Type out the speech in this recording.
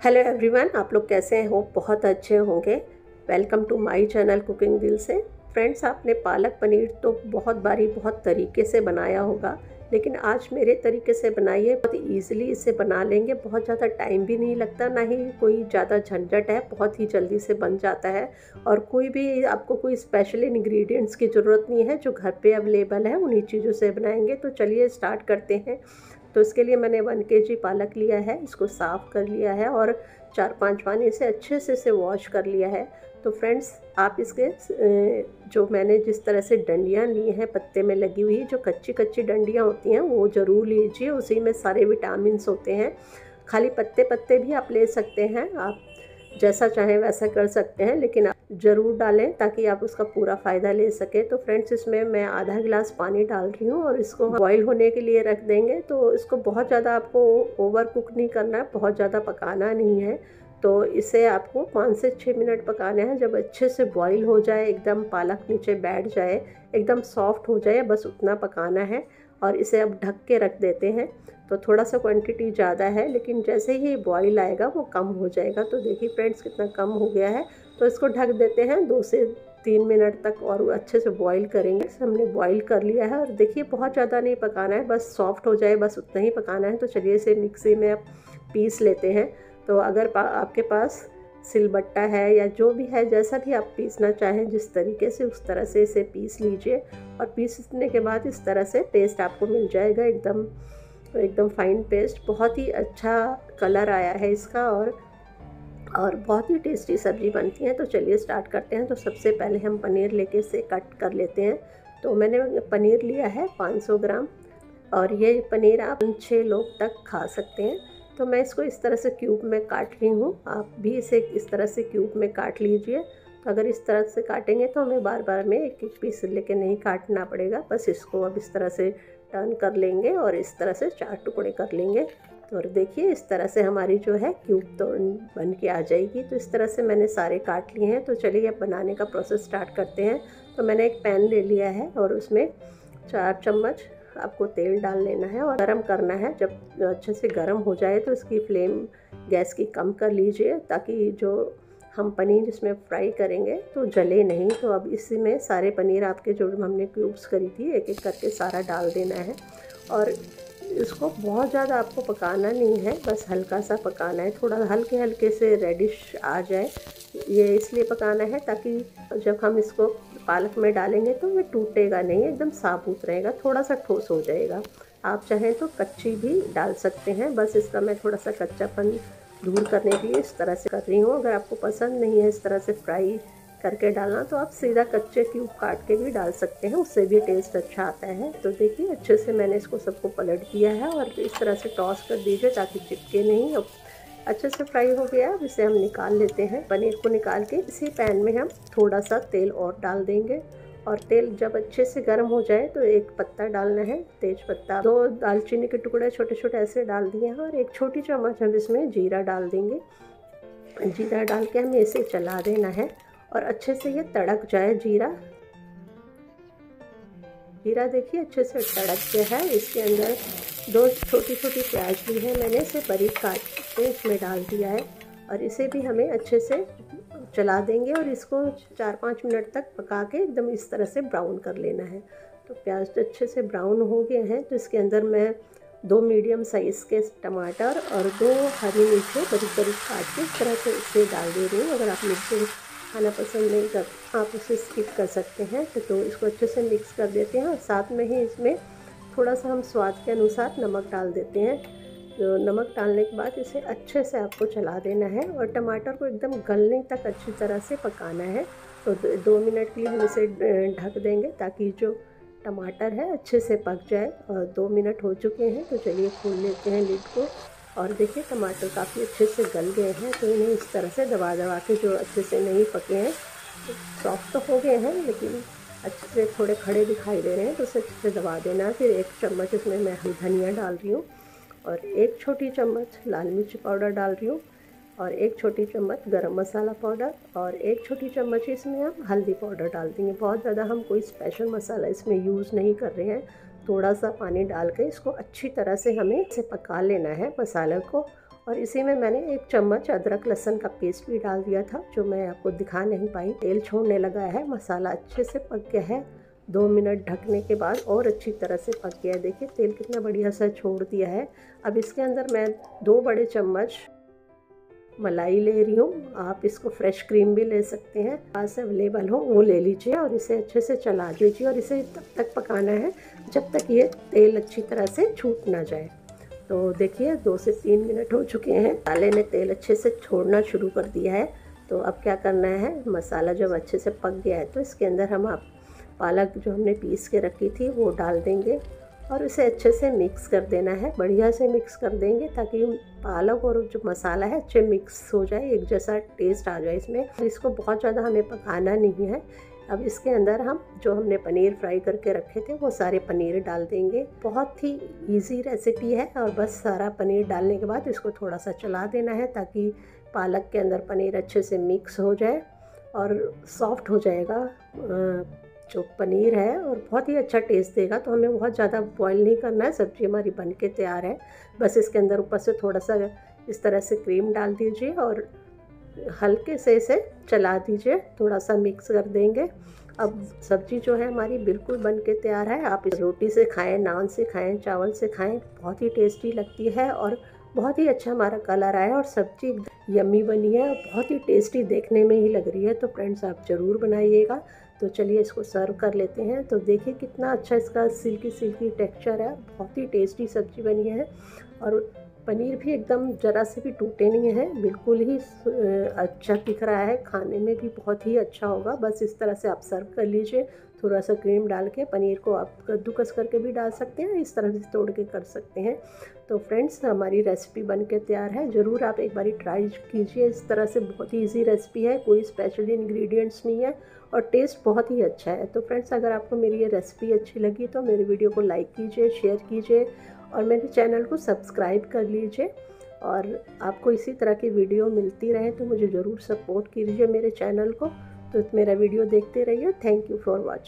Hello everyone, आप लोग कैसे हैं? होप बहुत अच्छे होंगे। Welcome to my channel cooking दिल से। फ्रेंड्स, आपने पालक पनीर तो बहुत बारी बहुत तरीके से बनाया होगा, लेकिन आज मेरे तरीके से बनाइए। बहुत इजीली इसे बना लेंगे, बहुत ज़्यादा टाइम भी नहीं लगता, ना ही कोई ज़्यादा झंझट है, बहुत ही जल्दी से बन जाता है। और कोई भी आपको कोई स्पेशल इंग्रेडिएंट्स की ज़रूरत नहीं है, जो घर पे अवेलेबल है उन्हीं चीज़ों से बनाएंगे। तो चलिए स्टार्ट करते हैं। तो इसके लिए मैंने 1 kg पालक लिया है, इसको साफ़ कर लिया है और 4-5 पानी से अच्छे से इसे वॉश कर लिया है। तो फ्रेंड्स, आप इसके जो मैंने जिस तरह से डंडियाँ ली हैं पत्ते में लगी हुई, जो कच्ची कच्ची डंडियाँ होती हैं वो ज़रूर लीजिए, उसी में सारे विटामिन्स होते हैं। खाली पत्ते पत्ते भी आप ले सकते हैं, आप जैसा चाहें वैसा कर सकते हैं, लेकिन आप ज़रूर डालें ताकि आप उसका पूरा फ़ायदा ले सकें। तो फ्रेंड्स, इसमें मैं आधा गिलास पानी डाल रही हूँ और इसको बॉईल होने के लिए रख देंगे। तो इसको बहुत ज़्यादा आपको ओवर कुक नहीं करना है, बहुत ज़्यादा पकाना नहीं है। तो इसे आपको 5 से 6 मिनट पकाना है। जब अच्छे से बॉईल हो जाए, एकदम पालक नीचे बैठ जाए, एकदम सॉफ्ट हो जाए, बस उतना पकाना है। और इसे अब ढक के रख देते हैं। तो थोड़ा सा क्वांटिटी ज़्यादा है, लेकिन जैसे ही बॉईल आएगा वो कम हो जाएगा। तो देखिए फ्रेंड्स, कितना कम हो गया है। तो इसको ढक देते हैं 2 से 3 मिनट तक और अच्छे से बॉईल करेंगे। हमने बॉईल कर लिया है और देखिए बहुत ज़्यादा नहीं पकाना है, बस सॉफ्ट हो जाए, बस उतना ही पकाना है। तो चलिए इसे मिक्सी में अब पीस लेते हैं। तो अगर आपके पास सिलबट्टा है या जो भी है, जैसा भी आप पीसना चाहें, जिस तरीके से उस तरह से इसे पीस लीजिए। और पीसने के बाद इस तरह से पेस्ट आपको मिल जाएगा, एकदम फाइन पेस्ट। बहुत ही अच्छा कलर आया है इसका और बहुत ही टेस्टी सब्ज़ी बनती है। तो चलिए स्टार्ट करते हैं। तो सबसे पहले हम पनीर लेके इसे कट कर लेते हैं। तो मैंने पनीर लिया है 500 ग्राम और ये पनीर आप 6 लोग तक खा सकते हैं। तो मैं इसको इस तरह से क्यूब में काट रही हूँ, आप भी इसे इस तरह से क्यूब में काट लीजिए। तो अगर इस तरह से काटेंगे तो हमें बार बार में एक एक पीस लेके नहीं काटना पड़ेगा, बस इसको अब इस तरह से टर्न कर लेंगे और इस तरह से 4 टुकड़े कर लेंगे। तो और देखिए इस तरह से हमारी जो है क्यूब तो बन के आ जाएगी। तो इस तरह से मैंने सारे काट लिए हैं। तो चलिए अब बनाने का प्रोसेस स्टार्ट करते हैं। तो मैंने एक पैन ले लिया है और उसमें 4 चम्मच आपको तेल डाल लेना है और गरम करना है। जब अच्छे से गरम हो जाए तो इसकी फ्लेम गैस की कम कर लीजिए, ताकि जो हम पनीर इसमें फ्राई करेंगे तो जले नहीं। तो अब इसी में सारे पनीर आपके जो हमने क्यूब्स करी थी, एक एक करके सारा डाल देना है। और इसको बहुत ज़्यादा आपको पकाना नहीं है, बस हल्का सा पकाना है, थोड़ा हल्के हल्के से रेडिश आ जाए। ये इसलिए पकाना है ताकि जब हम इसको पालक में डालेंगे तो ये टूटेगा नहीं, एकदम साबुत रहेगा, थोड़ा सा ठोस हो जाएगा। आप चाहें तो कच्ची भी डाल सकते हैं, बस इसका मैं थोड़ा सा कच्चापन दूर करने के लिए इस तरह से कर रही हूँ। अगर आपको पसंद नहीं है इस तरह से फ्राई करके डालना, तो आप सीधा कच्चे क्यूब काट के भी डाल सकते हैं, उससे भी टेस्ट अच्छा आता है। तो देखिए अच्छे से मैंने इसको सबको पलट दिया है और इस तरह से टॉस कर दीजिए ताकि चिपके नहीं। अब अच्छे से फ्राई हो गया। अब इसे हम निकाल लेते हैं। पनीर को निकाल के इसी पैन में हम थोड़ा सा तेल और डाल देंगे और तेल जब अच्छे से गर्म हो जाए तो 1 पत्ता डालना है, तेज पत्ता, 2 दालचीनी के टुकड़े छोटे छोटे ऐसे डाल दिए हैं और 1 छोटी चम्मच हम इसमें जीरा डाल देंगे। जीरा डाल के हमें इसे चला देना है और अच्छे से ये तड़क जाए। जीरा देखिए अच्छे से तड़क गया है। इसके अंदर 2 छोटी छोटी प्याज ली है मैंने, इसे बारीक काट के इसमें डाल दिया है और इसे भी हमें अच्छे से चला देंगे और इसको 4-5 मिनट तक पका के एकदम इस तरह से ब्राउन कर लेना है। तो प्याज तो अच्छे से ब्राउन हो गए हैं। तो इसके अंदर मैं 2 मीडियम साइज़ के टमाटर और 2 हरी मिर्चें बारीक बारीक काट के इस तरह से इसे डाल दे रही हूँ। अगर आप मिर्ची खाना पसंद नहीं कर, आप उसे स्किप कर सकते हैं। तो इसको अच्छे से मिक्स कर देते हैं और साथ में ही इसमें थोड़ा सा हम स्वाद के अनुसार नमक डाल देते हैं। जो नमक डालने के बाद इसे अच्छे से आपको चला देना है और टमाटर को एकदम गलने तक अच्छी तरह से पकाना है। तो 2 मिनट के लिए हम इसे ढक देंगे ताकि जो टमाटर है अच्छे से पक जाए। और 2 मिनट हो चुके हैं। तो चलिए खोल लेते हैं लिड को और देखिए टमाटर काफ़ी अच्छे से गल गए हैं। तो इन्हें इस तरह से दबा दबा के, जो अच्छे से नहीं पके हैं, सॉफ्ट तो हो गए हैं लेकिन अच्छे से थोड़े खड़े दिखाई दे रहे हैं, तो उसे अच्छे से दबा देना। फिर 1 चम्मच इसमें मैं हरी धनिया डाल रही हूँ और 1 छोटी चम्मच लाल मिर्च पाउडर डाल रही हूँ और 1 छोटी चम्मच गरम मसाला पाउडर और 1 छोटी चम्मच इसमें हम हल्दी पाउडर डाल देंगे। बहुत ज़्यादा हम कोई स्पेशल मसाला इसमें यूज़ नहीं कर रहे हैं। थोड़ा सा पानी डाल के इसको अच्छी तरह से हमें इसे पका लेना है मसाले को और इसी में मैंने 1 चम्मच अदरक लहसुन का पेस्ट भी डाल दिया था, जो मैं आपको दिखा नहीं पाई। तेल छोड़ने लगा है, मसाला अच्छे से पक गया है। 2 मिनट ढकने के बाद और अच्छी तरह से पक गया है। देखिए तेल कितना बढ़िया सा छोड़ दिया है। अब इसके अंदर मैं 2 बड़े चम्मच मलाई ले रही हूँ। आप इसको फ्रेश क्रीम भी ले सकते हैं, पास अवेलेबल हो वो ले लीजिए और इसे अच्छे से चला दीजिए। और इसे तब तक पकाना है जब तक ये तेल अच्छी तरह से छूट ना जाए। तो देखिए 2 से 3 मिनट हो चुके हैं, मसाले ने तेल अच्छे से छोड़ना शुरू कर दिया है। तो अब क्या करना है, मसाला जब अच्छे से पक गया है तो इसके अंदर हम पालक जो हमने पीस के रखी थी वो डाल देंगे और इसे अच्छे से मिक्स कर देना है। बढ़िया से मिक्स कर देंगे ताकि पालक और जो मसाला है अच्छे मिक्स हो जाए, एक जैसा टेस्ट आ जाए इसमें। इसको बहुत ज़्यादा हमें पकाना नहीं है। अब इसके अंदर हम जो हमने पनीर फ्राई करके रखे थे वो सारे पनीर डाल देंगे। बहुत ही इजी रेसिपी है और बस सारा पनीर डालने के बाद इसको थोड़ा सा चला देना है ताकि पालक के अंदर पनीर अच्छे से मिक्स हो जाए और सॉफ्ट हो जाएगा जो पनीर है और बहुत ही अच्छा टेस्ट देगा। तो हमें बहुत ज़्यादा बॉईल नहीं करना है, सब्ज़ी हमारी बन के तैयार है। बस इसके अंदर ऊपर से थोड़ा सा इस तरह से क्रीम डाल दीजिए और हल्के से इसे चला दीजिए, थोड़ा सा मिक्स कर देंगे। अब सब्ज़ी जो है हमारी बिल्कुल बन के तैयार है। आप इस रोटी से खाएं, नान से खाएं, चावल से खाएं, बहुत ही टेस्टी लगती है और बहुत ही अच्छा हमारा कलर आया और सब्ज़ी यम्मी बनी है और बहुत ही टेस्टी देखने में ही लग रही है। तो फ्रेंड्स आप ज़रूर बनाइएगा। तो चलिए इसको सर्व कर लेते हैं। तो देखिए कितना अच्छा इसका सिल्की सिल्की टेक्सचर है, बहुत ही टेस्टी सब्ज़ी बनी है और पनीर भी एकदम ज़रा से भी टूटे नहीं है, बिल्कुल ही अच्छा दिख रहा है, खाने में भी बहुत ही अच्छा होगा। बस इस तरह से आप सर्व कर लीजिए। थोड़ा सा क्रीम डाल के पनीर को आप कद्दूकस करके भी डाल सकते हैं, इस तरह से तोड़ के कर सकते हैं। तो फ्रेंड्स हमारी रेसिपी बन के तैयार है, ज़रूर आप एक बारी ट्राई कीजिए। इस तरह से बहुत ही ईजी रेसिपी है, कोई स्पेशल इंग्रेडिएंट्स नहीं है और टेस्ट बहुत ही अच्छा है। तो फ्रेंड्स अगर आपको मेरी ये रेसिपी अच्छी लगी तो मेरी वीडियो को लाइक कीजिए, शेयर कीजिए और मेरे चैनल को सब्सक्राइब कर लीजिए। और आपको इसी तरह की वीडियो मिलती रहे तो मुझे ज़रूर सपोर्ट कीजिए मेरे चैनल को। तो मेरा वीडियो देखते रहिए। Thank you for watching.